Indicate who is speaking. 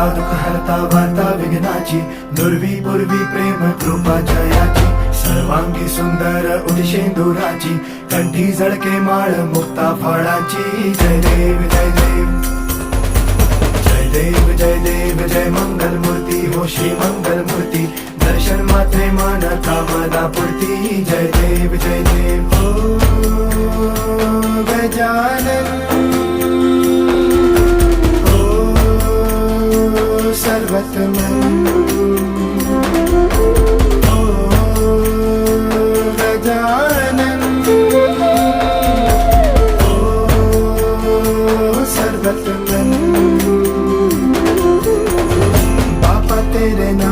Speaker 1: हरता दुःख हरता वार्ता विघ्नाची, दुर्वी पूर्वी प्रेम कृपा जयाची, सर्वांगी सुंदर उदिशेंदुराची, कंठी झळके माळ मुक्ता फळाची. जय देव जय देव जय देव जय देव जय मंगल मूर्ती हो श्री मंगल मूर्ती, दर्शन मात्रे मन कामना पूर्ती. जय देव जय देव ओ गजानन ओ सर्वतमन ओ गजानन ओ सर्वतमन. तेरे नाम